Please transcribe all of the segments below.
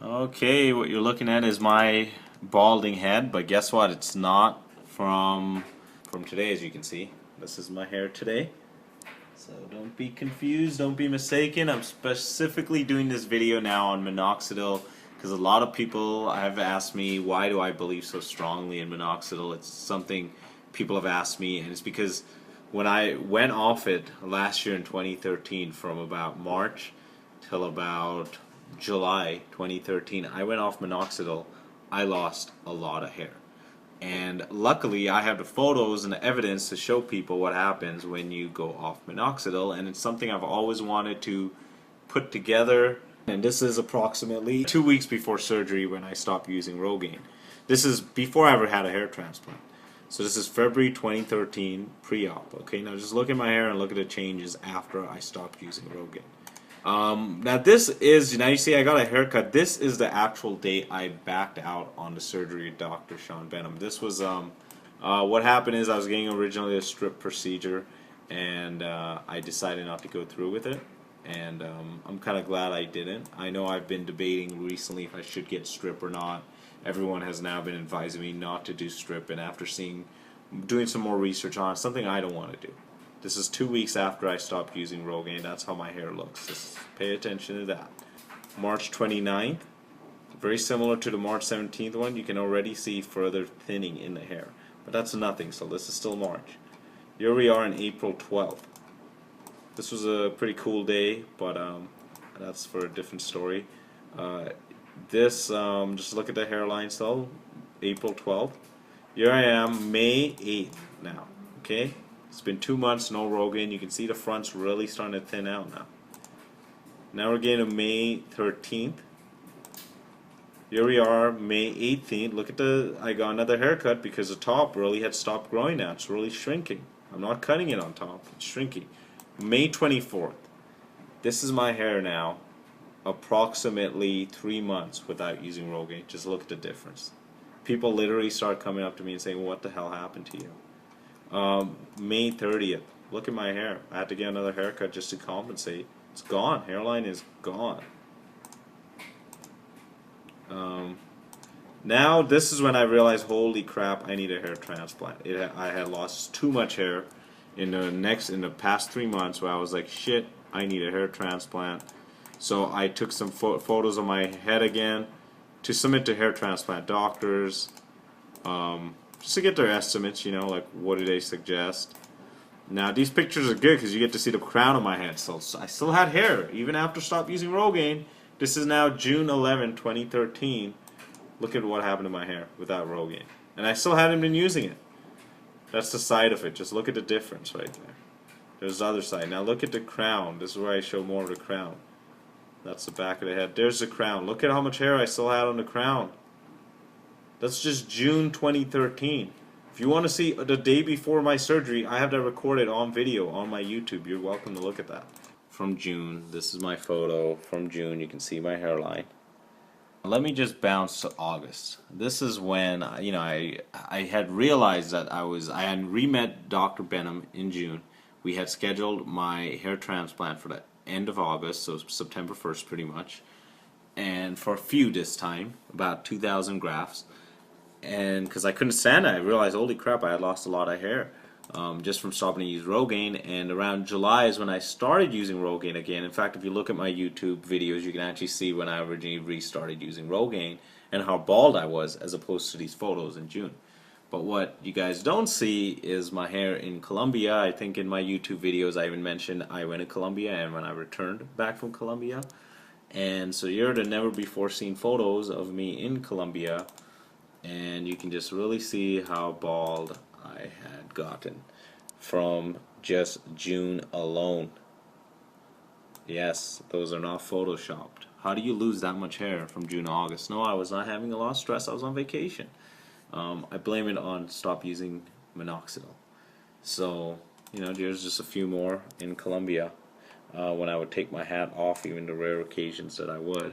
Okay, what you're looking at is my balding head, but guess what? It's not from today, as you can see. This is my hair today. So don't be confused, don't be mistaken. I'm specifically doing this video now on minoxidil because a lot of people have asked me why do I believe so strongly in minoxidil. It's something people have asked me, and it's because when I went off it last year in 2013 from about March till about July 2013, I went off minoxidil. I lost a lot of hair. And luckily, I have the photos and the evidence to show people what happens when you go off minoxidil, and it's something I've always wanted to put together. And this is approximately 2 weeks before surgery when I stopped using Rogaine. This is before I ever had a hair transplant. So this is February 2013 pre-op. Okay, now just look at my hair and look at the changes after I stopped using Rogaine. Now this is, now you see I got a haircut. This is the actual date I backed out on the surgery with Dr. Sean Benham. This was, what happened is I was getting originally a strip procedure, and I decided not to go through with it. And I'm kind of glad I didn't. I know I've been debating recently if I should get strip or not. Everyone has now been advising me not to do strip, and after doing some more research on it, something I don't want to do. This is 2 weeks after I stopped using Rogaine. That's how my hair looks. Just pay attention to that. March 29th, very similar to the March 17th one. You can already see further thinning in the hair. But that's nothing, so this is still March. Here we are on April 12th. This was a pretty cool day, but that's for a different story. Just look at the hairline still, April 12th. Here I am, May 8th now, okay? It's been 2 months, no Rogaine. You can see the front's really starting to thin out now. Now we're getting to May 13th. Here we are, May 18th. Look at I got another haircut because the top really had stopped growing now. It's really shrinking. I'm not cutting it on top, it's shrinking. May 24th. This is my hair now, approximately 3 months without using Rogaine. Just look at the difference. People literally start coming up to me and saying, what the hell happened to you? May 30th. Look at my hair. I had to get another haircut just to compensate. It's gone. Hairline is gone. Now this is when I realized, holy crap, I need a hair transplant. I had lost too much hair in the past 3 months, where I was like, shit, I need a hair transplant. So I took some photos of my head again to submit to hair transplant doctors. Just to get their estimates, you know, like what do they suggest. Now these pictures are good because you get to see the crown of my head. So I still had hair even after stop using Rogaine. This is now June 11, 2013. Look at what happened to my hair without Rogaine. And I still hadn't been using it. That's the side of it. Just look at the difference right there. There's the other side. Now look at the crown. This is where I show more of the crown. That's the back of the head. There's the crown. Look at how much hair I still had on the crown. That's just June 2013. If you want to see the day before my surgery, I have that recorded on video on my YouTube. You're welcome to look at that. From June, this is my photo from June. You can see my hairline. Let me just bounce to August. This is when I had realized that I had re-met Dr. Benham in June. We had scheduled my hair transplant for the end of August, so September 1st pretty much. And for a FUE this time, about 2,000 grafts. And because I couldn't stand it, I realized, holy crap, I had lost a lot of hair just from stopping to use Rogaine. And around July is when I started using Rogaine again. In fact, if you look at my YouTube videos, you can actually see when I originally restarted using Rogaine and how bald I was as opposed to these photos in June. But what you guys don't see is my hair in Colombia. I think in my YouTube videos I even mentioned I went to Colombia and when I returned back from Colombia. And so here are the never before seen photos of me in Colombia. And you can just really see how bald I had gotten from just June alone. Yes, those are not photoshopped. How do you lose that much hair from June to August? No, I was not having a lot of stress. I was on vacation. I blame it on stop using minoxidil. So, there's just a few more in Colombia when I would take my hat off, even the rare occasions that I would.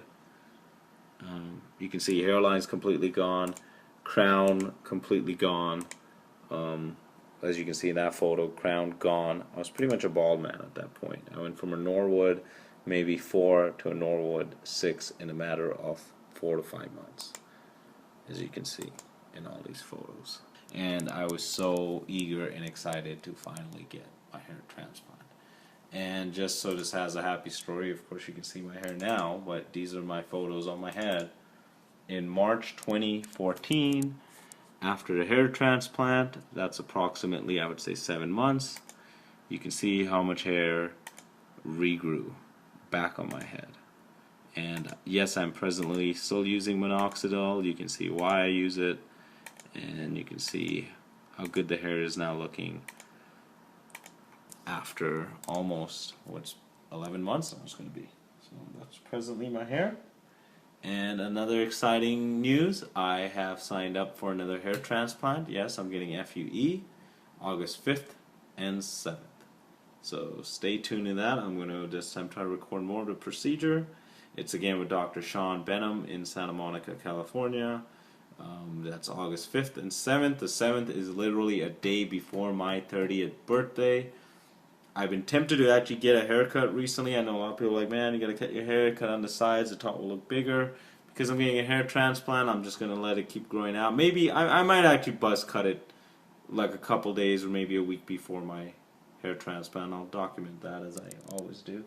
You can see hairline's completely gone. Crown completely gone. As you can see in that photo, crown gone. I was pretty much a bald man at that point. I went from a Norwood maybe 4 to a Norwood 6 in a matter of 4 to 5 months, as you can see in all these photos. And I was so eager and excited to finally get my hair transplant. And just so this has a happy story, of course you can see my hair now, but these are my photos on my head. In March 2014, after the hair transplant, that's approximately, I would say, 7 months, you can see how much hair regrew back on my head. And yes, I'm presently still using Minoxidil. You can see why I use it, and you can see how good the hair is now looking after almost, what's 11 months almost going to be. So that's presently my hair. And another exciting news, I have signed up for another hair transplant. Yes, I'm getting FUE August 5th and 7th. So stay tuned to that. I'm going to this time try to record more of the procedure. It's again with Dr. Sean Benham in Santa Monica, California. That's August 5th and 7th. The 7th is literally a day before my 30th birthday. I've been tempted to actually get a haircut recently. I know a lot of people are like, man, you gotta cut your hair, cut on the sides, the top will look bigger. Because I'm getting a hair transplant, I'm just gonna let it keep growing out. Maybe I might actually buzz cut it like a couple days or maybe a week before my hair transplant. I'll document that as I always do.